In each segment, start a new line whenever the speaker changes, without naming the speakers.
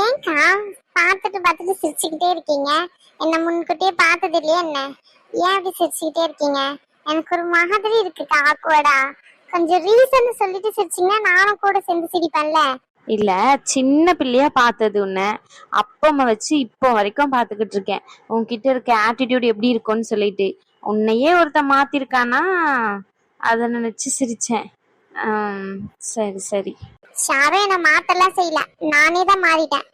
ஏன்க்கா பார்த்துட்டு பார்த்துட்டு சிரிச்சுக்கிட்டே இருக்கீங்க? என்ன முன்கூட்டியே பார்த்தது இல்லையா என்ன? ஏன் அப்படி சிரிச்சுக்கிட்டே இருக்கீங்க? எனக்கு ஒரு மாதிரி இருக்குக்கா, ஆக்வர்டா. கொஞ்சம் ரீசன் சொல்லிட்டு சிரிச்சீங்கன்னா நானும் கூட சேர்ந்து சிரிப்பேன்ல.
இல்ல, சின்ன பிள்ளையா பார்த்தது உன்னை அப்பமா வச்சு இப்போ வரைக்கும் பாத்துக்கிட்டு இருக்கேன். உன்கிட்ட இருக்க ஆட்டிடியூட் எப்படி இருக்கும்னு சொல்லிட்டு உன்னையே ஒருத்த மாத்திருக்கானா, அத நினைச்சு சிரிச்சேன். சரி சரி.
யாரும் என்ன மாத்தலாம் செய்யல, நானே தான் மாறிட்டேன்.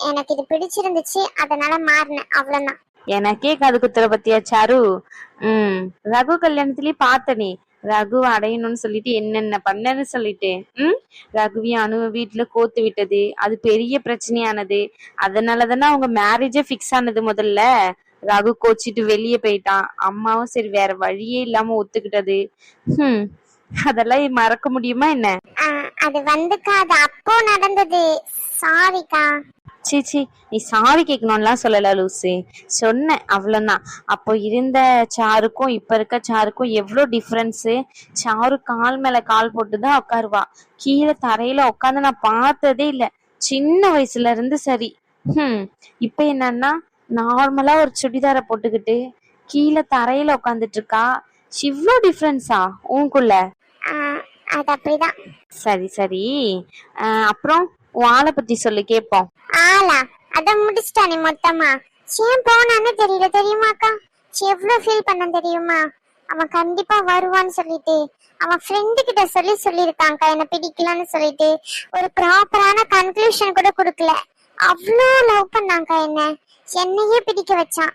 எனக்கு இது பிடிச்சிருந்துச்சு, அதனால மாறினேன், அவ்வளவுதான்.
எனக்கே கது குத்துற பத்தியா சாரு. ரகு கல்யாணத்திலயே பார்த்தனே, ரகு அடையணும்னு சொல்லிட்டு என்னென்ன பண்ணன்னு சொல்லிட்டு ரகுவியும் அணு வீட்டுல கோத்து விட்டது, அது பெரிய பிரச்சனையானது. அதனாலதானே அவங்க மேரேஜே பிக்ஸ் ஆனது. முதல்ல ரகு கோச்சிட்டு வெளியே போயிட்டான், அம்மாவும் சரி வேற வழியே இல்லாம ஒத்துக்கிட்டது. அதெல்லாம் மறக்க முடியுமா என்ன?
அது வந்துக்கா, அது அப்போ நடந்தது. சாரிக்கா.
சீச்சி, நீ சாரி கேட்கணும்லாம் சொல்லல லூசு, சொன்ன அவ்வளவுதான். அப்போ இருந்த சாருக்கும் இப்ப இருக்க சாருக்கும் எவ்வளவு டிஃபரன்ஸு. சாரு கால் மேல கால் போட்டுதான் உட்காருவா, கீழே தரையில உட்காந்து நான் பார்த்ததே இல்ல சின்ன வயசுல இருந்து. சரி, இப்ப என்னன்னா நார்மலா ஒரு சுடிதார போட்டுக்கிட்டு கீழே தரையில உட்காந்துட்டு இருக்கா. இவ்வளோ டிஃபரன்ஸா உனக்குள்ள?
அது அப்படிதான்.
சரி சரி, அப்புறம் உன் ஆளை பத்தி சொல்லு கேட்போம்.
ஆளா? அத முடிச்சிட்டானே மொத்தமா. ஏன் போனான்னு தெரியல தெரியுமாக்கா? எவ்வளவு ஃபீல் பண்ண தெரியுமா? அவன் கண்டிப்பா வருவான்னு சொல்லிட்டு அவன் ஃப்ரெண்டு கிட்ட சொல்லியிருக்காங்க என்ன பிடிக்கலன்னு சொல்லிட்டு. ஒரு ப்ராப்பரான கன்க்ளூஷன் கூட கொடுக்கல. அவ்வளோ லவ் பண்ணாங்க என்னையே பிடிக்க வச்சான்.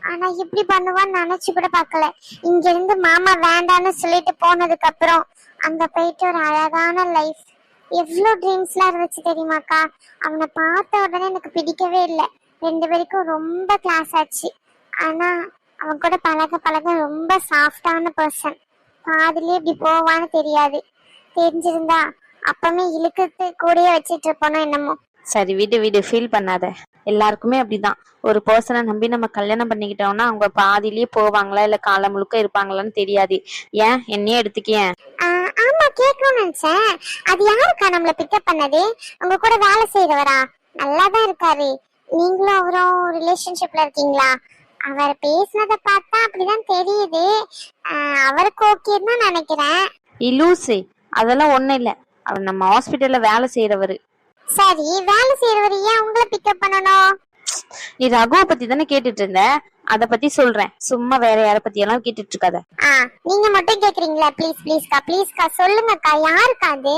ஆனா இப்படி பண்ணுவான்னு நினைச்சு கூட பார்க்கல. இங்க இருந்து மாமா வேண்டான்னு சொல்லிட்டு போனதுக்கு அப்புறம் அங்க போயிட்டு ஒரு அழகான லைஃப், எவ்வளவு ட்ரீம்ஸ்லாம் இருந்துச்சு தெரியுமாக்கா? அவனை பார்த்த உடனே எனக்கு பிடிக்கவே இல்லை. 2 பேருக்கும் ரொம்ப கிளாஸ் ஆச்சு. ஆனா அவன் கூட பழக பழக ரொம்ப சாஃப்டான பர்சன். பாதிலே இப்படி போவான்னு தெரியாது. தெரிஞ்சிருந்தா அப்பமே இழுக்கத்து கூடயே வச்சிட்டு இருப்போனோ என்னமோ.
சரி விடு, ஃபீல் பண்ணாத. எல்லாருக்குமே அப்படிதான். ஒரு பர்சனை நம்பி நம்ம கல்யாணம் பண்ணிக்கிட்டோம்னா அவங்க பாதியிலேயே போவாங்களா இல்ல காலம் முழுக்க இருப்பாங்களான்னு தெரியாது. ஏன் என்னையே எடுத்துக்கேன்.
ஆமா, கேட்கணும்னு நினைச்சேன். அது யாருக்கா நம்மள பிக்கப் பண்ணது? உங்க கூட வேலை செய்யறவரா? நல்லாதான் இருக்காரு. நீங்களும் அவரும் ரிலேஷன்ஷிப்ல இருக்கீங்களா? அவர் பேசினத பார்த்தா அப்படிதான் தெரியுது. அவருக்கு ஓகேன்னு தான் நினைக்கிறேன்.
லூசு, அதெல்லாம் ஒண்ணும் இல்ல. அவர் நம்ம ஹாஸ்பிட்டல்ல வேலை செய்யறவரு.
சரி, வேலை செய்யறவரு ஏன் உங்களை பிக்கப் பண்ணணும்?
நீ ரகுவை பத்தி தானே கேட்டுட்டு இருந்த, அத பத்தி சொல்றேன். சும்மா வேற யார பத்தி எல்லாம் கேட்டுட்டு இருக்காத.
நீங்க மட்டும் கேக்குறீங்களா? ப்ளீஸ்க்கா சொல்லுங்கக்கா, யாருக்கா அது?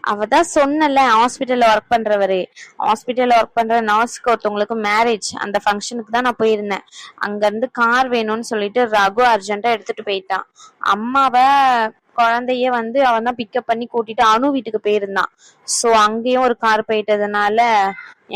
அவதான் சொன்னல, ஹாஸ்பிட்டல்ல ஒர்க் பண்றவரு. ஹாஸ்பிட்டல்ல ஒர்க் பண்ற நர்ஸ்க்கு ஒருத்தவங்களுக்கு மேரேஜ், அந்த ஃபங்க்ஷனுக்கு தான் நான் போயிருந்தேன். அங்க இருந்து கார் வேணும்னு சொல்லிட்டு ரகு அர்ஜென்ட்டா எடுத்துட்டு போயிட்டான். அம்மாவை குழந்தைய அவன் தான் பிக்கப் பண்ணி கூட்டிட்டு அணு வீட்டுக்கு போயிருந்தான். சோ அங்கேயும் ஒரு கார் போயிட்டதுனால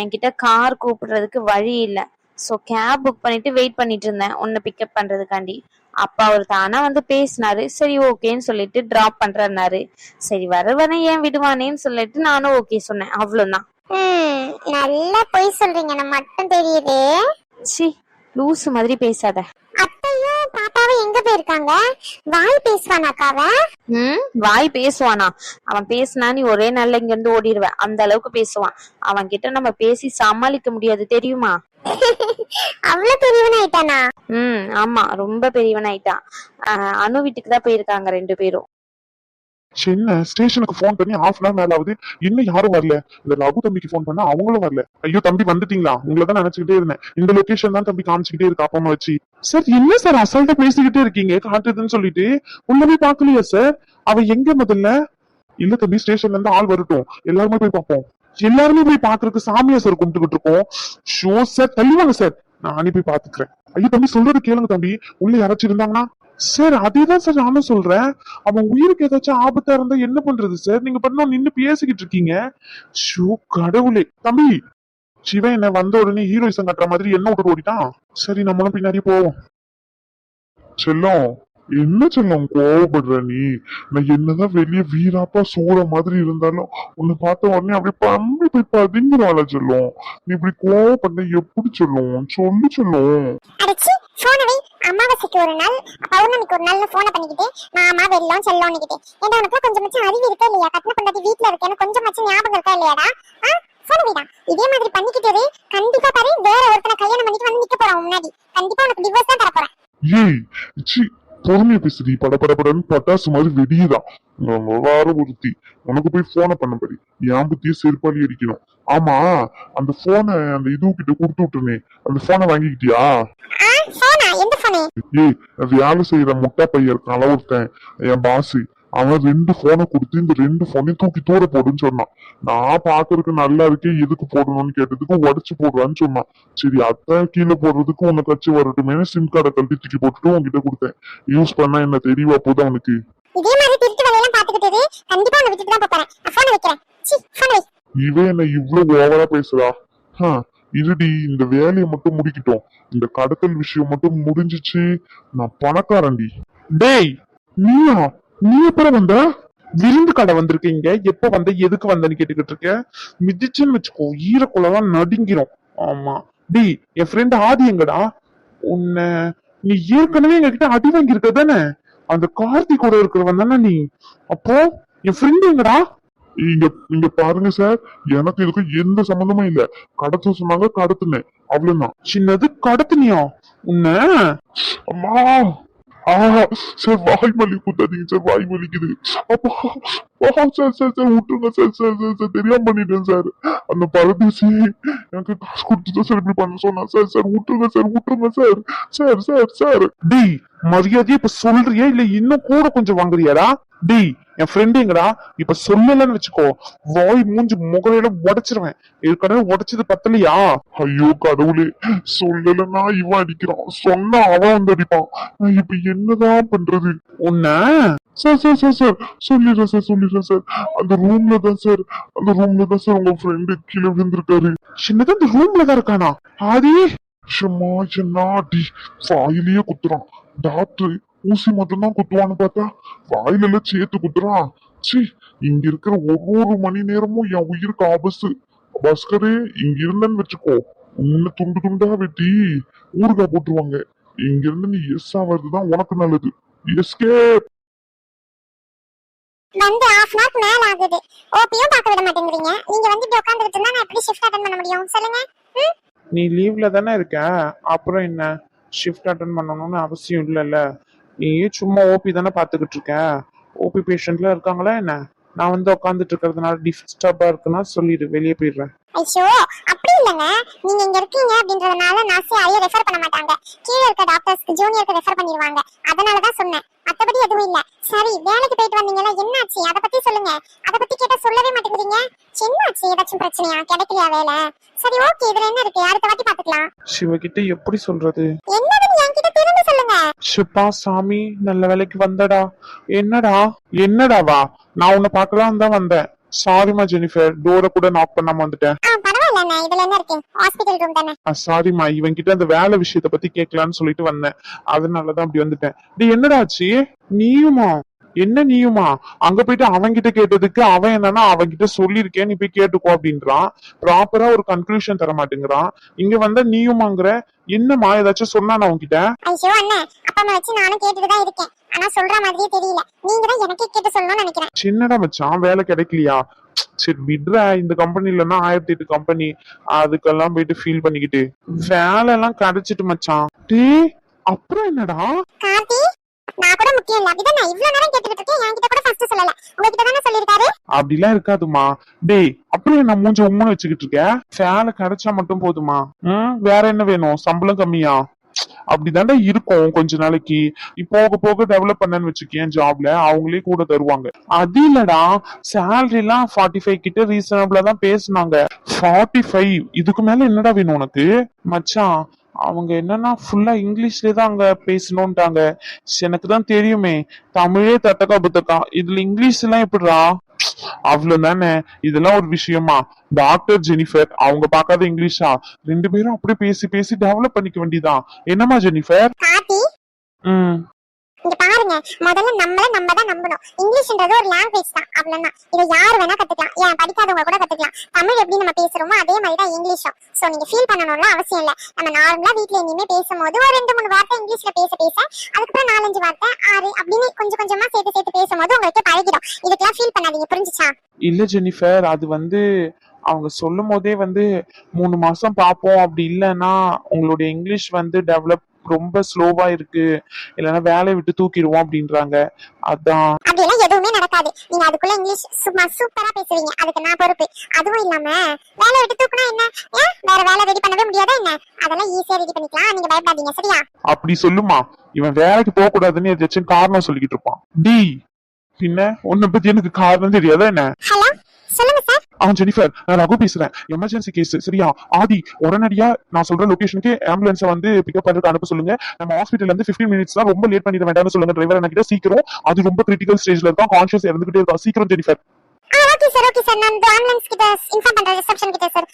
என்கிட்ட கார் கூப்பிடுறதுக்கு வழி இல்லை. சோ கேப் புக் பண்ணிட்டு வெயிட் பண்ணிட்டு இருந்தேன் உன்னை பிக்கப் பண்றதுக்காண்டி. அப்ப அவர் தானா பேசினாரு. சரி ஓகேன்னு சொல்லிட்டு டிராப் பண்றாரு. சரி வரவன ஏன் விடுவானேன்னு சொல்லிட்டு நானும் ஓகே சொன்னேன், அவ்வளவுதான்.
நல்லா போய் சொல்றீங்க மட்டும் தெரியுது.
சி, லூசு மாதிரி பேசாத.
அத்தையும் பாப்பாவும் எங்க போயிருக்காங்க? வாய் பேசுவானாக்காவ?
வாய் பேசுவானா? அவன் பேசினா நீ ஒரே நாள்ல இங்க இருந்து ஓடிடுவ, அந்த அளவுக்கு பேசுவான். அவன் கிட்ட நம்ம பேசி சமாளிக்க முடியாது தெரியுமா?
அவ்வளவு பெரியவன் ஆயிட்டானா?
ஆமா, ரொம்ப பெரியவன் ஆயிட்டான். அணு வீட்டுக்கு தான் போயிருக்காங்க 2 பேரும்.
சின்ன ஸ்டேஷனுக்கு போன் பண்ணி ½ hour மேல ஆகுது, இன்னும் யாரும் வரல. இந்த ரகு தம்பிக்கு போன் பண்ணா அவங்களும் வரல. ஐயோ தம்பி வந்துட்டீங்களா? உங்களை தான் நினைச்சுக்கிட்டே இருந்தேன். இந்த லொகேஷன் தான் தம்பி காமிச்சுக்கிட்டே இருக்கு அப்பமா வச்சு. சார் என்ன சார் அசால்ட்டா பேசிக்கிட்டே இருக்கீங்க? காட்டுதுன்னு சொல்லிட்டு உள்ளவே பாக்கலையா சார்? அவ எங்க முதல்ல? இல்ல தம்பி, ஸ்டேஷன்ல இருந்து ஆள் வரட்டும், எல்லாருமே போய் பார்ப்போம். எல்லாருமே போய் பாக்குறதுக்கு சாமியா சார் கும்பிட்டுக்கிட்டு இருக்கோம். ஷோ சார், தள்ளுவாங்க சார், நானே போய் பாத்துக்கிறேன். ஐயோ தம்பி சொல்றது கேளுங்க தம்பி, உள்ள யாராச்சும் இருந்தாங்கன்னா. சார் அதேதான் சார் நானும் சொல்றேன். அவன் உயிருக்கு ஏதாச்சும் ஆபத்தா இருந்தா என்ன பண்றது சார்? நீங்க பண்ண நின்னு பேசிக்கிட்டு இருக்கீங்க. ஷோ கடவுளே. தம்பி, சிவன் என்ன வந்த உடனே ஹீரோயிசம் கட்டுற மாதிரி என்ன விட்டு ஓடிட்டான். சரி நம்மளும் பின்னாடி போவோம். செல்லம், என்ன செல்லம் கோவப்படுற நீ? நான் என்னதான் வெளியே வீராப்பா சூட மாதிரி இருந்தாலும் உன்னை பார்த்த உடனே அப்படியே பண்ணி போய் பதிங்கிறாள செல்லம். நீ இப்படி கோவப்பட்ட எப்படி செல்லும்? சொல்லு செல்லும்.
அமாவாசைக்கு ஒரு நாள் பௌர்ணமிக்கு ஒரு நாள் போனை பண்ணிக்கிட்டு மாமா வெள்ளம் செல்லோன்னுக்கிட்டு ஏன்டா உனக்கு கொஞ்சம் அறிவு இருக்கா இல்லையா? கட்டின பொண்டாட்டி வீட்டுல இருக்கேன்னு கொஞ்சம் ஞாபகம் இருக்கா இல்லையாடா? போன வீடா இதே மாதிரி பண்ணிக்கிட்டு இரு. கண்டிப்பா பாரு வேற ஒருத்தனை கல்யாணம் பண்ணிட்டு வந்து நிக்க போறான் முன்னாடி. கண்டிப்பா உனக்கு டிவோர்ஸ் தான் தர போறேன்.
ஏய் சி, பொறுமையா பேசுறீ. படபடன்னு பட்டாசு மாதிரி வெடியுதான். வார ஒருத்தி உனக்கு போய் போனை பண்ண பாரு. என் புத்திய செருப்பாளி அடிக்கணும். ஆமா, அந்த போனை அந்த இது கிட்ட கொடுத்து விட்டுருனே, அந்த போனை வாங்கிக்கிட்டியா?
போனா எந்த போனு?
ஏய், வேலை செய்யற முட்டா பையன் இருக்கான் ஒருத்தன், என் பாசு. அவன் 2 போனை கொடுத்து இந்த 2 போனையும் தூக்கி தூர போடுன்னு சொன்னான். நான் பாக்குறதுக்கு நல்லா இருக்கே, எதுக்கு போடணும்னு கேட்டதுக்கு உடச்சு போடுறான்னு சொன்னான். சரி, அதான் கீழே போடுறதுக்கு உனக்கு கட்சி வரட்டுமே சிம் கார்டை கழட்டி தூக்கி போட்டுட்டு உன்கிட்ட கொடுத்தேன். யூஸ் பண்ணா என்ன தெரியவா போதும் அவனுக்கு.
இதே மாதிரி திருட்டு வேலையெல்லாம் பாத்துக்கிட்டு கண்டிப்பா உன்னை விட்டுட்டு தான் போறேன். போனை வைக்கிறேன்.
இவன் என்ன இவ்வளவு ஓவரா பேசுறா? இருடி, இந்த வேலையை மட்டும் முடிக்கிட்டோம். இந்த கடத்தல் விஷயம் மட்டும் முடிஞ்சிச்சு, நான் பணக்காரண்டி. டேய், நீயா? நீ எப்பறம் வந்த? விருந்து கடை வந்திருக்கீங்க. எப்ப வந்த, எதுக்கு வந்தன்னு கேட்டுக்கிட்டு இருக்க? மிதிச்சுன்னு வச்சுக்கோ, ஈரக்குள்ளதான் நடுங்கிரும். ஆமா. டேய், என் ஃப்ரெண்ட் ஆதி எங்கடா? உன்னை நீ ஏற்கனவே எங்ககிட்ட அடி வாங்கியிருக்க தானே? அந்த கார்த்தி கூட இருக்கிறவன் தானே நீ? அப்போ என் ஃப்ரெண்ட் எங்கடா? இங்க இங்க பாருங்க சார், எனக்கு இதுக்கும் எந்த சம்மந்தமும் இல்ல. கடத்த சொன்னாங்க, கடத்துனேன், அவ்வளவுதான். சின்னது கடத்துனியா? உன்ன அம்மா சார், வாய் வலி குத்தாதீங்க சார், வாய் வலிக்குது. அப்பா சார் சார் சார் விட்டுருங்க சார் சார் சார் சார் தெரியாம பண்ணிட்டேன் சார். அந்த பரதேசி எனக்கு காசு கொடுத்துதான் சார் இப்படி பண்ண சொன்னா. சார் சார் விட்டுருங்க சார், விட்டுருங்க சார். சார் சார் சார் டேய், மரியாதையா இப்ப சொல்றியா இல்ல இன்னும் கூட கொஞ்சம் வாங்குறியாடா? டேய், என் ஃப்ரெண்டு எங்கடா? இப்ப சொல்லலன்னு வச்சுக்கோ, வாய் மூஞ்சி முகரையில உடைச்சிருவேன். ஏற்கனவே உடைச்சது பத்தலையா? ஐயோ கடவுளே, சொல்லலன்னா இவன் அடிக்கிறான், சொன்னா அவன் வந்து அடிப்பான். நான் இப்ப என்னதான் பண்றது? உன்ன சார் சார் சார் சார் சொல்லிடுறேன் சார், சொல்லிடுறேன் சார். அந்த ரூம்ல தான் சார் உங்க ஃப்ரெண்டு கீழே விழுந்திருக்காரு. சின்னதான் அந்த ரூம்ல தான் இருக்கானா? ஆதி சும்மா நாட்டி வாயிலேயே குத்துறான். டாக்டர் ஊசி மட்டும்தான் குத்துவான்னு பார்த்தா வாயில எல்லாம் சேர்த்து குத்துறான். சி, இங்க இருக்கிற ஒவ்வொரு மணி நேரமும் என் உயிருக்கு ஆபத்து. பாஸ்கரே, இங்க இருந்தன்னு வச்சுக்கோ, உன்னை துண்டு துண்டா வெட்டி ஊறுகாய் போட்டுருவாங்க. இங்க இருந்து நீ எஸ் ஆவதுதான் உனக்கு நல்லது. எஸ்கேப்.
வந்து half an hour மேல ஆகுது. ஓபியும் பார்க்க விட மாட்டேங்கிறீங்க. நீங்க வந்து இப்படி உட்கார்ந்துட்டு இருந்தா நான் எப்படி ஷிஃப்ட் அட்டெண்ட் பண்ண முடியும் சொல்லுங்க?
நீ லீவ்ல தானே இருக்க, அப்புறம் என்ன ஷிஃப்ட் அட்டன் பண்ணணும்னு அவசியம் இல்லைல்ல. நீ சும்மா ஓபி தானே பாத்துக்கிட்டு இருக்க. ஓபி பேஷண்ட்ல இருக்காங்களா என்ன? நான் வந்து உட்காந்துட்டு இருக்கிறதுனால டிஸ்டர்பா இருக்குன்னா சொல்லிடு, வெளியே போயிடுறேன்.
ஐயோ, அப்படி இல்லங்க. நீங்க இங்க இருக்கீங்க அப்படின்றதுனால நர்ஸ் யாரையும் ரெஃபர் பண்ண மாட்டாங்க. கீழே இருக்க டாக்டர்ஸ்க்கு ஜூனியருக்கு ரெஃபர் பண்ணிடுவாங்க. அதனால தான் சொன்னேன், மத்தபடி எதுவும் இல்ல. சரி, வேலைக்கு போயிட்டு வந்தீங்களா, என்னாச்சு அத பத்தி சொல்லுங்க. அத பத்தி கேட்டா சொல்லவே மாட்டேங்கிறீங்க. என்னாச்சு, ஏதாச்சும் பிரச்சனையா, கிடைக்கலையா வேலை? சரி ஓகே, இதுல என்ன இருக்கு, அடுத்த வாட்டி பாத்துக்கலாம்.
சிவகிட்ட எப்படி சொல்றது?
என்னதுன்னு என்கிட்ட திரும்ப சொல்லுங்க.
ஷிப்பா சாமி, நல்ல வேலைக்கு வந்தடா. என்னடாவா? நான் உன்னை பார்க்கலாம் தான் வந்தேன். சாரிமா ஜெனிஃபர், டோரை கூட நாக் பண்ணாம வந்துட்டேன்.
பரவாயில்ல, இதுல என்ன இருக்கு, ஹாஸ்பிடல் ரூம் தானே.
சாரிமா, இவன் கிட்ட அந்த வேலை விஷயத்த பத்தி கேட்கலான்னு சொல்லிட்டு வந்தேன், அதனாலதான் அப்படி வந்துட்டேன். டேய், என்னடா ஆச்சு? நீயுமா அங்க போயிட்டு அவன்கிட்ட கேட்டதுக்கு அவன் என்னன்னா அவன்கிட்ட சொல்லிருக்கேன், நீ போய் கேட்டுக்கோ அப்படின்றான். ப்ராப்பரா ஒரு கன்க்ளூஷன் தர மாட்டேங்கிறான். இங்க வந்தா நீயுமாங்கிற. என்னமா, ஏதாச்சும் சொன்னானா உன்கிட்ட?
ஐயோ அண்ணே, அப்பா அம்மா வச்சு நானும் கேட்டுட்டுதான் இருக்கேன். ஆனா சொல்ற மாதிரியே தெரியல. நீங்க தான் எனக்கே கேட்டு சொல்லணும்னு நினைக்கிறேன்.
சின்னடா மச்சான், வேலை கிடைக்கலையா? சரி விடுற, இந்த கம்பெனிலன்னா 1008 கம்பெனி, அதுக்கெல்லாம் போயிட்டு ஃபீல் பண்ணிக்கிட்டு வேலை எல்லாம் கிடைச்சிட்டு மச்சான். டேய், அப்புறம் என்னடா?
கார்த்தி, நான் கூட முக்கியம் இல்ல அப்படிதான் நான் இவ்வளவு நேரம் கேட்டுக்கிட்டு இருக்கேன். என்கிட்ட கூட ஃபர்ஸ்ட் சொல்லல, உங்ககிட்ட தானே சொல்லிருக்காரு.
அப்படிலாம் இருக்காதுமா. டேய், அப்படியே நான் மூஞ்ச உம்முன்னு வச்சுக்கிட்டு இருக்கேன். வேலை கிடைச்சா மட்டும் போதுமா? வேற என்ன வேணும்? சம்பளம் கம்மியா? அப்படிதாண்டா இருக்கும் கொஞ்ச நாளைக்கு. போக போக டெவலப் பண்ணன்னு வச்சுக்கேன் ஜாப்ல, அவங்களே கூட தருவாங்க. அது இல்லடா, சேலரி எல்லாம் 45 கிட்ட ரீசனபிளா தான் பேசுனாங்க. 45 இதுக்கு மேல என்னடா வேணும் உனக்கு? மச்சான், அவங்க என்னன்னா ஃபுல்லா இங்கிலீஷ்ல தான் அங்க பேசணும்ட்டாங்க. எனக்கு தான் தெரியுமே, தமிழே தட்டக்கா புத்தக்கா, இதுல இங்கிலீஷ் எல்லாம் எப்படிடா? அவ்வளவுதானே, இதெல்லாம் ஒரு விஷயமா? டாக்டர் ஜெனிஃபர் அவங்க பார்க்காத இங்கிலீஷா? 2 பேரும் அப்படியே பேசி பேசி டெவலப் பண்ணிக்க வேண்டியதான். என்னமா ஜெனிஃபர்?
கார்த்தி, இங்க பாருங்க, முதல்ல நம்ம தான் நம்பணும். இங்கிலீஷ்ன்றது ஒரு லாங்குவேஜ் தான், அவ்வளவுதான். இதை யார் வேணா கத்துக்கலாம், ஏன் படிக்காதவங்க கூட கத்துக்கலாம். தமிழ் எப்படி நம்ம பேசுறோமோ அதே மாதிரி தான் இங்கிலீஷும். சோ நீங்க ஃபீல் பண்ணணும்னு அவசியம் இல்ல. நம்ம நார்மலா வீட்ல இனிமே பேசும்போது ஒரு 2-3 வார்த்தை இங்கிலீஷ்ல பேச அதுக்கப்புறம் 4-5 வார்த்தை 6 அப்படின்னு கொஞ்சம் கொஞ்சமா சேர்த்து பேசும்போது உங்களுக்கு பழகிடும். இதுக்கெல்லாம் ஃபீல் பண்ணாதீங்க, புரிஞ்சுச்சா?
இல்ல ஜெனிஃபர், அது அவங்க சொல்லும் போதே 3 மாசம் பாப்போம், அப்படி இல்லைன்னா உங்களுடைய இங்கிலீஷ் டெவலப் ரொம்ப ஸ்லோவா இருக்கு, இல்லைன்னா வேலையை விட்டு தூக்கிடுவோம் அப்படின்றாங்க. அதான்.
அப்படியெல்லாம் எதுவுமே நடக்காது. நீங்க அதுக்குள்ள இங்கிலீஷ் சும்மா சூப்பரா பேசுவீங்க, அதுக்கு நான் பொறுப்பு. அதுவும் இல்லாம வேலை விட்டு தூக்குனா என்ன, ஏன் வேற வேலை ரெடி பண்ணவே முடியாதா என்ன? அதெல்லாம் ஈஸியா ரெடி பண்ணிக்கலாம், நீங்க பயப்படாதீங்க, சரியா?
அப்படி சொல்லுமா, இவன் வேலைக்கு போக கூடாதுன்னு ஏதாச்சும் காரணம் சொல்லிக்கிட்டு இருப்பான். டி பின்ன உன்னை பத்தி எனக்கு காரணம் தெரியாதா என்ன?
ஹலோ, சொல்லுங்க சார்.
ஜெனிஃபர், நான் ரகு பேசுறேன். எமர்ஜென்சி கேஸ், சரியா? ஆதி, உடனடியா நான் சொல்ற லொகேஷனுக்கு ஆம்புலன்ஸை பிக்கப் பண்றதுக்கு அனுப்ப சொல்லுங்க. நம்ம ஹாஸ்பிட்டல்ல இருந்து 15 மினிட்ஸ் தான், ரொம்ப லேட் பண்ணிட வேண்டாம்னு சொல்லுங்க டிரைவர் என்கிட்ட. சீக்கிரம், அது ரொம்ப கிரிட்டிக்கல் ஸ்டேஜ்ல இருக்கா, கான்ஷியஸ் இறந்துகிட்டே இருக்கா. சீக்கிரம் ஜெனிஃபர்.
ஓகே சார், நான் ஆம்புலன்ஸ் கிட்ட இன்ஃபார்ம் பண்றேன், ரிசப்ஷன் கிட்ட சார்.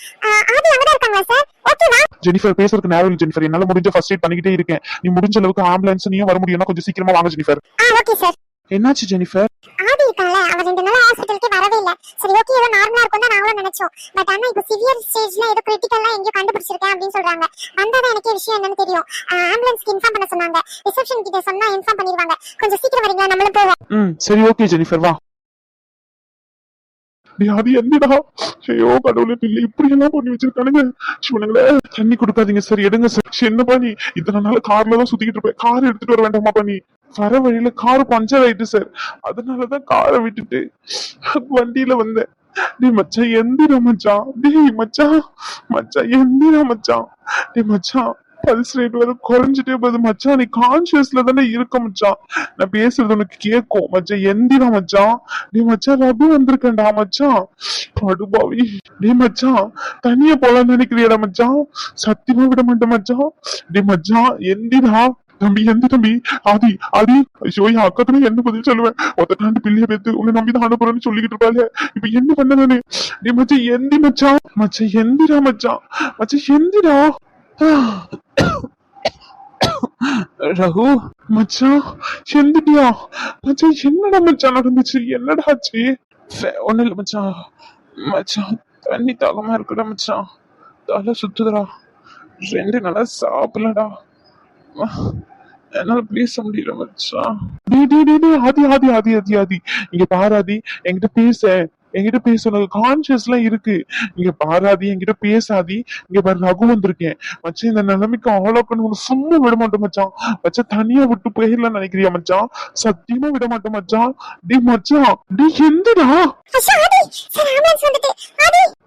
ஆதி அங்க தான் இருக்காங்க சார். ஓகேவா?
ஜெனிஃபர், பேசுறதுக்கு நேரம் இல்லை ஜெனிஃபர். என்னால முடிஞ்ச ஃபர்ஸ்ட் எய்ட் பண்ணிக்கிட்டே இருக்கேன். நீ முடிஞ்ச அளவுக்கு ஆம்புலன்ஸ் நீயும் வர முடியும்னா கொஞ்சம் சீக்கிரமா வாங்க ஜெனிஃபர்.
Okay sir.
என்னாச்சு ஜெனிஃபர்?
ஆதி இருக்கான்ல, அவன் 2 நாள் ஹாஸ்பிட்டலுக்கு வரவே இல்ல. சரி ஓகே, ஏதோ நார்மலா இருக்கும் தான் நாங்களும் நினைச்சோம். பட் ஆனா இப்போ சிவியர் ஸ்டேஜ்ல ஏதோ கிரிட்டிக்கலா எங்கேயோ கண்டுபிடிச்சிருக்கேன் அப்படின்னு சொல்றாங்க. வந்தாதான் எனக்கு விஷயம் என்னன்னு தெரியும். ஆம்புலன்ஸ்க்கு இன்ஃபார்ம் பண்ண சொன்னாங்க, ரிசப்ஷன் கிட்ட சொன்னா இன்ஃபார்ம் பண்ணிடுவாங்க. கொஞ்சம் சீக்கிரம் வரீங்களா, நம்மளும் போவோம்.
சரி ஓகே ஜெனிஃபர், வா. அது என்னடா, ஐயோ கடவுளே, பிள்ளை இப்படி எல்லாம் பண்ணி வச்சிருக்கானுங்க. சிவனுங்களே, தண்ணி கொடுக்காதீங்க சார், எடுங்க சார். என்னப்பா நீ இத்தனை நாள் கார்ல தான் சுத்திக்கிட்டு இருப்பேன், கார் எடுத்துட்டு வர வேண்டாமாப்பா நீ? வர வழியில கார் பஞ்சர் ஆயிட்டு சார், அதனாலதான் காரை விட்டுட்டு வண்டியில வந்தேன். டேய் மச்சான், எந்திரா மச்சான். டேய் மச்சான் எந்திரா மச்சான். டேய் மச்சான், பல்ஸ் ரேட் வர குறைஞ்சிட்டே போகுது மச்சான். நீ கான்சியஸ்ல தானே இருக்க மச்சான். நான் பேசுறது உனக்கு கேட்கும் மச்சான். எந்திரா மச்சான். டேய் மச்சான், ரகு வந்திருக்கேன்டா மச்சான். படுபாவி. டேய் மச்சான், தனியா போலான்னு நினைக்கிறியடா மச்சான்? சத்தியமா விட மாட்டேன் மச்சான். டேய் மச்சான், எந்திரா தம்பி. எந்த தம்பி? ஆதி ஐயோ, என் அக்கத்துல என்ன பதில் சொல்லுவேன்? ஒத்தட்டாண்டு பிள்ளைய பேத்து உன்னை நம்பிதான் அனுப்புறேன்னு சொல்லிக்கிட்டு இருப்பாங்க. இப்ப என்ன பண்ண நானு? டேய் மச்சான், எந்தி மச்சான். மச்சான் எந்திரா மச்சான். மச்சான் எந்திரா. ரகு மச்சான், எந்திரியா மச்சான்? என்னடா மச்சான் நடந்துச்சு? என்னடா ஆச்சு? ஒண்ணு இல்ல மச்சான். மச்சான், தண்ணி தாகமா இருக்குடா மச்சான். தலை சுத்துதுடா. 2 நாளா சாப்பிடலடா. என்னால பேச முடியல மச்சான். ஆதி இங்க பாராதி, என்கிட்ட பேச உனக்கு கான்சியஸ் எல்லாம் இருக்கு. இங்க பாராதி, என்கிட்ட பேசாதி. இங்க பாரு, ரகு வந்திருக்கேன் மச்சான். இந்த நிலைமைக்கு ஆளாக்கணும் உனக்கு சும்மா விட மாட்டேன் மச்சான். மச்சான், தனியா விட்டு போயிடலாம் நினைக்கிறியா மச்சான்? சத்தியமா விட மாட்டேன் மச்சான். டேய் மச்சான், டேய் எந்திரா.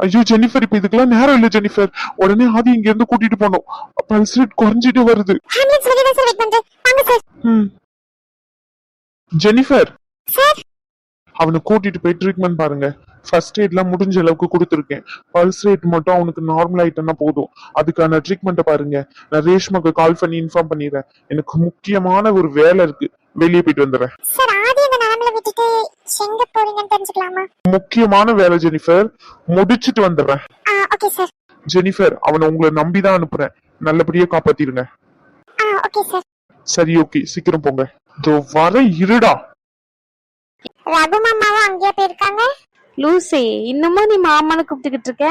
ஐயோ ஜெனிஃபர், இப்ப இதுக்கெல்லாம் நேரம் இல்ல ஜெனிஃபர். உடனே ஆதி இங்க இருந்து கூட்டிட்டு போனோம். பல்ஸ் ரேட் குறைஞ்சிட்டு வருது. ஜெனிஃபர், அவனை கூட்டிட்டு போய் ட்ரீட்மெண்ட் பாருங்க. ஃபர்ஸ்ட் எய்ட்லாம் முடிஞ்ச அளவுக்கு கொடுத்துருக்கேன். பல்ஸ் ரேட் மட்டும் அவனுக்கு நார்மல் ஆயிட்டா போதும். அதுக்கான ட்ரீட்மெண்ட்டை பாருங்க. நான் ரேஷ்மாக்கு கால் பண்ணி இன்ஃபார்ம் பண்ணிடுறேன். எனக்கு முக்கியமான ஒரு வேலை இருக்கு, வெளியே போயிட்டு வந்துடுறேன். முக்கியமான வேலை ஜெனிஃபர், முடிச்சிட்டு வந்துடுறேன். ஜெனிஃபர், அவனை உங்களை நம்பிதான் அனுப்புறேன். நல்லபடியா காப்பாத்திருங்க. சரி ஓகே, சீக்கிரம் போங்க. இதோ வர இருடா.
ரகு மாமாவும் அங்கேயே போயிருக்காங்க.
லூசி, இன்னுமா நீ மாமான்னு கூப்பிட்டுக்கிட்டு இருக்க?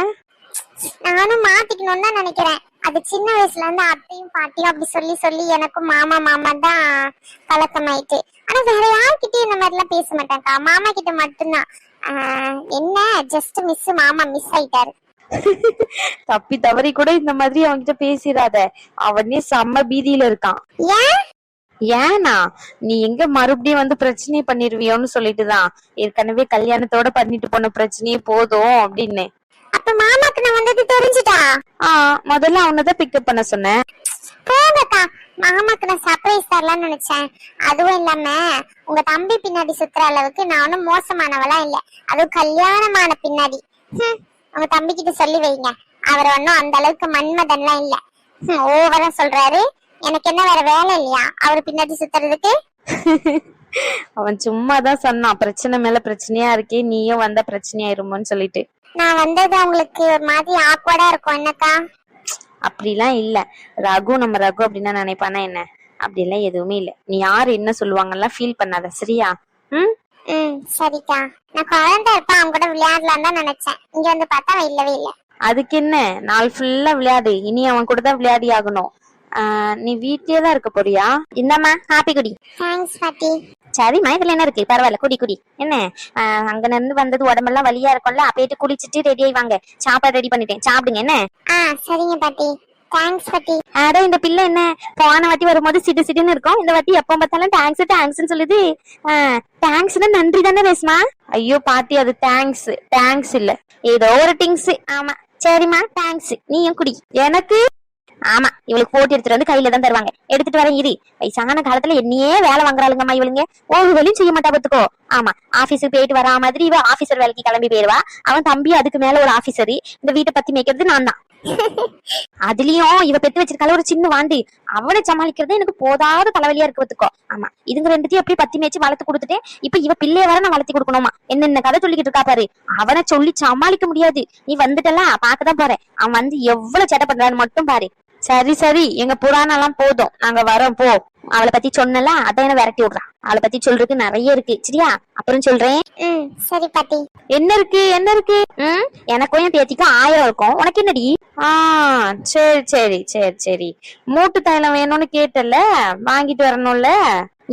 நானும் மாத்திக்கணும்னு தான் நினைக்கிறேன். அது சின்ன வயசுல இருந்து அத்தையும் பாட்டியும் அப்படி சொல்லி சொல்லி எனக்கும் மாமா தான் பழக்கமாயிட்டு. ஆனா வேற யார்கிட்டயும் இந்த மாதிரி எல்லாம் பேச மாட்டேன்க்கா, மாமா கிட்ட மட்டும்தான். என்ன ஜஸ்ட் மிஸ், மாமா மிஸ் ஆயிட்டாரு.
தப்பி தவறி கூட இந்த மாதிரி அவன்கிட்ட பேசிடாத. அவனே செம்ம பீதியில இருக்கான். ஏன்னா நீ எங்க மறுபடியும் பிரச்சனையை பண்ணிருவியோன்னு சொல்லிட்டுதான் ஏற்கனவே கல்யாணத்தோட பண்ணிட்டு போன பிரச்சனையே போதும் அப்படின்னு.
அப்ப மாமாக்கு நான் வந்தது தெரிஞ்சுட்டா?
முதல்ல அவனதான் பிக்கப் பண்ண சொன்னேன்.
போங்கக்கா, மாமாக்கு நான் சர்ப்ரைஸ் தரலாம்னு நினைச்சேன். அதுவும் இல்லாம உங்க தம்பி பின்னாடி சுத்துற அளவுக்கு நானும் மோசமானவளா இல்ல, அதுவும் கல்யாணமான பின்னாடி. உங்க தம்பி கிட்ட சொல்லி வைங்க, அவர் ஒன்னும் அந்த அளவுக்கு மன்மதன்லாம் இல்ல. ஓவரா சொல்றாரு. எனக்கு என்ன வேற வேலை இல்லையா அவரு பின்னாடி சுத்துறதுக்கு?
அவன் சும்மாதான் சொன்னான், பிரச்சனை மேல பிரச்சனையா இருக்கே, நீயும் வந்தா பிரச்சனையாயிருமோன்னு சொல்லிட்டு.
நான் வந்தது அவங்களுக்கு ஒரு மாதிரி ஆக்வர்டா இருக்கும் என்னக்கா?
அப்படிலாம் இல்ல. நம்ம ரகு அப்படின்னா நினைப்பானா என்ன? அப்படிலாம் எதுவுமே இல்ல. நீ யாரு என்ன சொல்லுவாங்கலாம் ஃபீல் பண்ணாத, சரியா? ம்.
சரிக்கா. நான் குழந்தை இருப்பா அவங்க கூட விளையாடலாம் தான் நினைச்சேன். இங்க வந்து பார்த்தா அவன் இல்லவே இல்ல.
அதுக்கு என்ன, நாள் ஃபுல்லா விளையாடு. இனி அவன் கூட தான் விளையாடி ஆகணும். நீ வீட்லயே தான் இருக்க போறியா? இந்தாம்மா காப்பி குடி.
தேங்க்ஸ் பாட்டி.
சரிம்மா, இதுல என்ன இருக்கு, பரவாயில்ல, குடி குடி. என்ன அங்க இருந்து வந்தது உடம்பெல்லாம் வலியா இருக்கும்ல, அப்பேட்டு குளிச்சுட்டு ரெடி ஆகி வாங்க, சாப்பாடு ரெடி பண்ணிட்டேன், சாப்பிடுங்க. என்ன?
சரிங்க பாட்டி. தேங்க்ஸ் பாட்டி.
அட இந்த பிள்ளை என்ன போன வாட்டி வரும்போது சிட்டு சிட்டுன்னு இருக்கும், இந்த வாட்டி எப்ப பார்த்தாலும் தேங்க்ஸ் தேங்க்ஸ்ன்னு சொல்லுது. தேங்க்ஸ்னா நன்றி தானே ரேஸ்மா? ஐயோ பாட்டி, அது தேங்க்ஸ் இல்ல, ஏதோ ஒரு திங்ஸ். ஆமா சரிம்மா, தேங்க்ஸ். நீயும் குடி. எனக்கு? ஆமா, இவளுக்கு போட்டு எடுத்துட்டு வந்து கையில தான் தருவாங்க, எடுத்துட்டு வரேன் இரு. வயசான காலத்துல என்னையே வேலை வாங்குறாளுங்கம்மா இவளுங்க, ஒரு வேலையும் செய்ய மாட்டா பத்துக்கோ. ஆமா, ஆபீஸுக்கு போயிட்டு வரா மாதிரி இவ ஆபீசர் வேலைக்கு கிளம்பி போயிடுவா. அவன் தம்பி அதுக்கு மேல ஒரு ஆபீசரு, இந்த வீட்டை பத்தி மேய்க்கிறது நான் தான். அதுலயும் இவ பெத்து வச்சிருக்கால ஒரு சின்ன வாண்டு, அவனை சமாளிக்கிறது எனக்கு போதாத தலைவலியா இருக்கு பத்துக்கோ. ஆமா, இதுங்க ரெண்டுத்தையும் எப்படி பத்தி மேய்ச்சி வளர்த்து கொடுத்துட்டேன், இப்ப இவ பிள்ளைய வர நான் வளர்த்தி கொடுக்கணுமா? என்னென்ன கதை சொல்லிக்கிட்டு இருக்கா பாரு. அவனை சொல்லி சமாளிக்க முடியாது. நீ வந்துட்டலாம், பாக்கதான் போறேன். அவன் வந்து எவ்வளவு சேட்டை பண்றான்னு மட்டும் பாரு. சரி, எங்க புராணம் எல்லாம் போதும், நாங்க வரோம் போ. அவளை பத்தி சொன்னல, அதான் என்ன விரட்டி விடுறான். அவளை பத்தி சொல்றதுக்கு நிறைய இருக்கு, சரியா? அப்புறம் சொல்றேன்.
சரி பாட்டி.
என்ன இருக்கு? எனக்கும் என் பேத்திக்கும் 1000 இருக்கும், உனக்கு என்னடி? சரி. மூட்டு தைலம் வேணும்னு கேட்டல, வாங்கிட்டு வரணும்ல.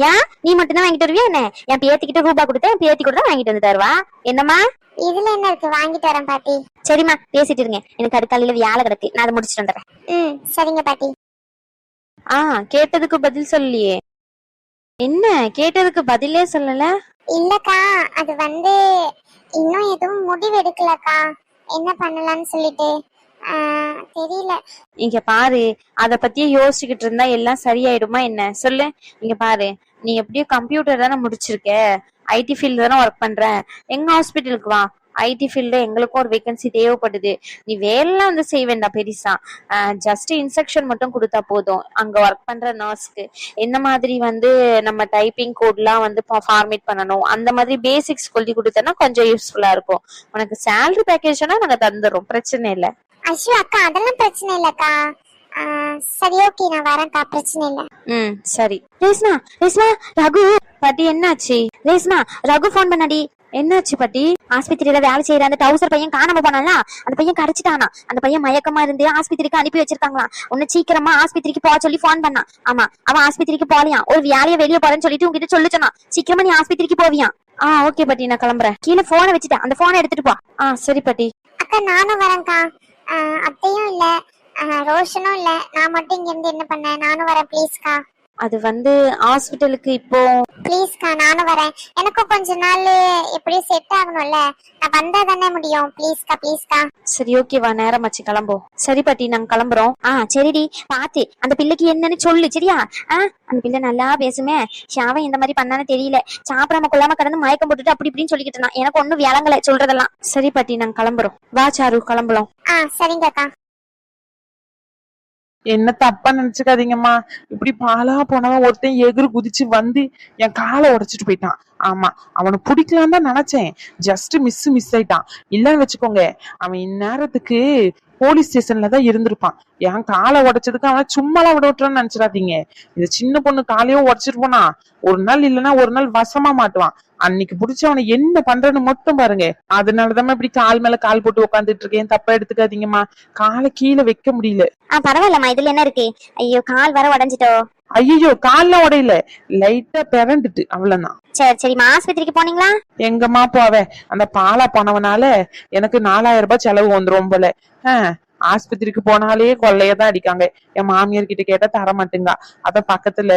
ஏன் நீ மட்டும்தான் வாங்கிட்டு வருவியா என்ன? என் பேத்திக்கிட்ட ரூபா கொடுத்தேன், என் பேத்தி கூட தான் வாங்கிட்டு வந்து தருவா. என்னம்மா?
இதுல என்ன இருக்கு, வாங்கிட்டு வரேன் பாட்டி.
சரிம்மா, பேசிட்டு இருங்க, எனக்கு அடுக்காலையில வேலை கிடக்கு, நான் அதை முடிச்சுட்டு வந்துடுறேன்.
சரிங்க பாட்டி.
கேட்டதுக்கு பதில் சொல்லியே. என்ன கேட்டதுக்கு பதிலே சொல்லல?
இல்லக்கா, அது வந்து இன்னும் எதுவும் முடிவு எடுக்கலக்கா, என்ன பண்ணலாம்னு சொல்லிட்டு தெரியல.
இங்க பாரு, அத பத்தியே யோசிச்சுக்கிட்டு இருந்தா எல்லாம் சரியாயிடுமா என்ன சொல்லு? இங்க பாரு, நீ எப்படியும் கம்ப்யூட்டர் தானே முடிச்சிருக்க, ஐடி ஃபீல்டு தானே ஒர்க் பண்ற, எங்க ஹாஸ்பிட்டலுக்கு வா. ஐடி ஃபீல்டு எங்களுக்கும் ஒரு வேகன்சி தேவைப்படுது. நீ வேலை வந்து செய்ய வேண்டாம் பெருசா, ஜஸ்ட் இன்ஸ்ட்ரக்ஷன் மட்டும் கொடுத்தா போதும். அங்க ஒர்க் பண்ற நர்ஸ்க்கு என்ன மாதிரி வந்து நம்ம டைப்பிங் கோட்லாம் வந்து ஃபார்மேட் பண்ணணும், அந்த மாதிரி பேசிக்ஸ் சொல்லி கொடுத்தனா கொஞ்சம் யூஸ்ஃபுல்லா இருக்கும். உனக்கு சேலரி பேக்கேஜ்னா நாங்க தந்துடுறோம், பிரச்சனை இல்லை.
ஐயோ அக்கா, அதெல்லாம் பிரச்சனை இல்லக்கா. சரி ஓகே, நான் வரேன்க்கா, பிரச்சனை இல்ல.
சரி. ரேஸ்மா ரகு பாட்டி, என்னாச்சு? ரேஸ்மா, ரகு போன் பண்ணாடி. என்னாச்சு பாட்டி? ஆஸ்பத்திரியில வேலை செய்யற அந்த டவுசர் பையன் காணாம போனானா, அந்த பையன் கிடைச்சிட்டானா. அந்த பையன் மயக்கமா இருந்து ஆஸ்பத்திரிக்கு அனுப்பி வச்சிருக்காங்களாம். உன்னை சீக்கிரமா ஆஸ்பத்திரிக்கு போக சொல்லி போன் பண்ணான். ஆமா, அவன் ஆஸ்பத்திரிக்கு போலியான், ஒரு வேலையை வெளியே போறேன்னு சொல்லிட்டு உங்ககிட்ட சொல்லு சொன்னான். சீக்கிரமா நீ ஆஸ்பத்திரிக்கு போவியான். ஓகே பாட்டி, நான் கிளம்புறேன். கீழே போனை வச்சுட்டேன், அந்த போனை எடுத்துட்டு போ. சரி பாட்டி.
அக்கா நானும் வரேன்க்கா. அத்தையும் இல்ல, ரோஷனும் இல்ல, நான் மட்டும் இங்க இருந்து என்ன பண்ணேன்? நானும் வரேன் ப்ளீஸ்க்கா.
அது வந்து ஹாஸ்பிட்டலுக்கு இப்போ
ப்ளீஸ்க்கா, நானும் வரேன். எனக்கும் கொஞ்ச நாள் எப்படியும் செட் ஆகணும்ல, நான் வந்தா தானே முடியும். ப்ளீஸ்க்கா.
சரி ஓகே, வா, நேரம் ஆச்சு, கிளம்போம். சரி பாட்டி, நாங்க கிளம்புறோம். சரிடி, பாத்து அந்த பிள்ளைக்கு என்னன்னு சொல்லு, சரியா? அந்த பிள்ளை நல்லா பேசுமே, ஷாவன் இந்த மாதிரி பண்ணான்னு தெரியல, சாப்பிடாம கொள்ளாம கடந்து மயக்கம் போட்டுட்டு அப்படி இப்படின்னு சொல்லிக்கிட்டு இருந்தான். எனக்கு ஒண்ணும் விளங்கல சொல்றதெல்லாம். சரி பாட்டி, நாங்க கிளம்புறோம். வா சாரு, கிளம்பலாம்.
சரிங்கக்கா.
என்ன தப்பா நினைச்சுக்காதீங்கம்மா, இப்படி பாலா போனவன் ஒருத்தன் எகிறு குதிச்சு வந்து என் காலை உடைச்சிட்டு போயிட்டான். ஆமா, அவனை பிடிக்கலான்னு தான் நினைச்சேன், ஜஸ்ட் மிஸ் ஆயிட்டான். இல்லன்னு வச்சுக்கோங்க, அவன் இந்நேரத்துக்கு போலீஸ் ஸ்டேஷன்ல தான் இருந்திருப்பான். என் காலை உடைச்சதுக்கு அவனை சும்மாலாம் விட விட்டுறன்னு நினைச்சிடாதீங்க. இந்த சின்ன பொண்ணு காலையும் உடைச்சிட்டு போனா ஒரு நாள் இல்லைன்னா ஒரு நாள் வசமா மாட்டுவான். அன்னைக்கு புடிச்சு அவனை என்ன பண்றன்னு மட்டும் பாருங்க. அதனாலதான் இப்படி கால் மேல கால் போட்டு உட்காந்துட்டு இருக்கேன். தப்பா எடுத்துக்காதீங்கம்மா, காலை கீழே வைக்க முடியல.
பரவாயில்லம்மா, இதுல என்ன இருக்கு? ஐயோ, கால் வர உடஞ்சிட்டோ?
ஐயோ, கால்ல உடையில, லைட்டா பிறண்டுட்டு, அவ்வளவுதான்.
சரிம்மா, ஆஸ்பத்திரிக்கு போனீங்களா?
எங்கம்மா போவேன், அந்த பாலா போனவனால எனக்கு 4000 ரூபாய் செலவு வந்துரும் போல. ஆஸ்பத்திரிக்கு போனாலே கொள்ளையதான் அடிக்காங்க. என் மாமியார் கிட்ட கேட்டா தர மாட்டேங்க. அத பக்கத்துல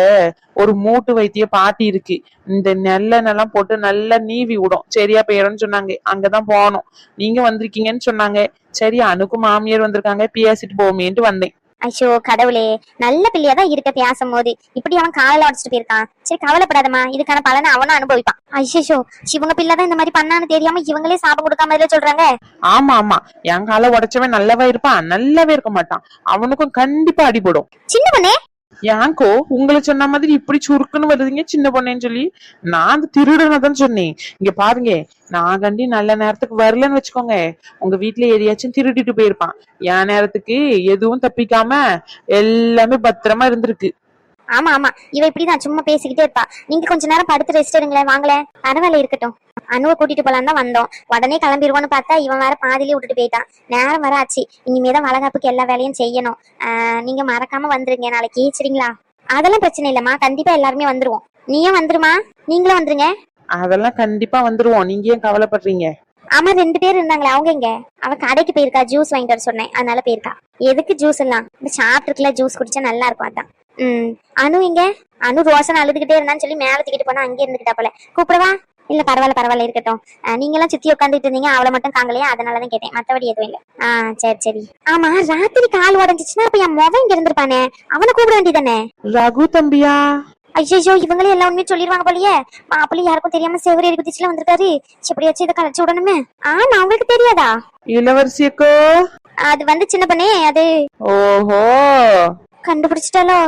ஒரு மூட்டு வைத்திய பாட்டி இருக்கு, இந்த நெல்லெண்ணெல்லாம் போட்டு நல்லா நீவி விடும், சரியா போயிடும்னு சொன்னாங்க. அங்கதான் போனோம். நீங்க வந்திருக்கீங்கன்னு சொன்னாங்க. சரி, அனுக்கும் மாமியார் வந்திருக்காங்க, பேசிட்டு போமேன்ட்டு வந்தேன்.
ஐயோ கடவுளே, நல்ல பிள்ளையாதான் இருக்க பேசும் போது இப்படி அவன் காலையில உடச்சிட்டு போயிருக்கான். சரி கவலைப்படாதமா, இதுக்கான பலனை அவனும் அனுபவிப்பான். ஐயோ, இவங்க பிள்ளைதான் இந்த மாதிரி பண்ணான்னு தெரியாம இவங்களே சாபம் கொடுக்காம இதுல சொல்றாங்க.
ஆமா, என் காலை உடைச்சவன் நல்லவா இருப்பான், நல்லாவே இருக்க மாட்டான். அவனுக்கும் கண்டிப்பா அடிபடும்.
சின்ன பொண்ணே,
யாங்கோ உங்களை சொன்ன மாதிரி இப்படி சுருக்குன்னு வருதுங்க சின்ன பொண்ணேன்னு சொல்லி? நான் அந்த திருடனதான் சொன்னேன். இங்க பாருங்க, நான் கண்டி நல்ல நேரத்துக்கு வரலன்னு வச்சுக்கோங்க, உங்க வீட்டுல எதையாச்சும் திருடிட்டு போயிருப்பான். என் நேரத்துக்கு எதுவும் தப்பிக்காம எல்லாமே பத்திரமா இருந்திருக்கு.
ஆமா ஆமா, இவ இப்படிதான் சும்மா பேசிக்கிட்டே இருப்பா. நீங்க கொஞ்ச நேரம் படுத்து ரெஸ்ட் எடுங்களேன், வாங்களேன். பரவாயில்ல, இருக்கட்டும். அனுவை கூட்டிட்டு போலாம் தான் வந்தோம். உடனே கிளம்பிடுவோன்னு பார்த்தா இவன் வேற பாதியிலே விட்டுட்டு போயிட்டான். நேரம் வர ஆச்சு. இனிமேதான் வளகாப்புக்கு எல்லா வேலையும் செய்யணும். நீங்க மறக்காம வந்துருங்க நாளைக்கு, சரிங்களா? அதெல்லாம் பிரச்சனை இல்லம்மா, கண்டிப்பா எல்லாருமே வந்துருவோம். நீயும் வந்துருமா, நீங்களும் வந்துருங்க.
அதெல்லாம் கண்டிப்பா வந்துருவோம், நீங்க ஏன் கவலைப்படுறீங்க?
ஆமா, 2 பேர் இருந்தாங்களே, அவங்க எங்க? அவ கடைக்கு போயிருக்கா, ஜூஸ் வாங்கிட்டு வர சொன்னேன், அதனால போயிருக்கா. எதுக்கு ஜூஸ் எல்லாம்? இந்த சாப்பிட்டுருக்குல, ஜூஸ் குடிச்சா நல்லா இருக்கும், அதான். அனு இங்க? அனு ரோசனை அழுதுகிட்டே இருந்தான்னு சொல்லி மேல தூக்கிட்டு போனா அங்கே இருந்துகிட்டா போல. கூப்பிடவா? இல்ல பரவாயில்ல இருக்கட்டும். நீங்க எல்லாம் சுத்தி உட்காந்துட்டு இருந்தீங்க, அவளை மட்டும் காங்கலையா, அதனாலதான் கேட்டேன், மத்தபடி எதுவும் இல்ல. சரி. ஆமா, ராத்திரி கால் உடஞ்சிச்சுன்னா அப்ப என் மொபைல் இங்க இருந்திருப்பானே, அவனை கூப்பிட வேண்டியதானே?
ரகு தம்பியா?
ஐயோ, இவங்களே எல்லாம் உண்மையை சொல்லிடுவாங்க போலயே. மாப்பிள்ளை யாருக்கும் தெரியாம செவரி குதிச்சுல வந்திருக்காரு. எப்படியாச்சும் இதை கலைச்சு விடணுமே. ஆமா, அவங்களுக்கு தெரியாதா?
இளவரசியக்கோ,
அது சின்ன பண்ணே, அது
ஓஹோ
கண்டுபிடிச்சிட்டாலோ?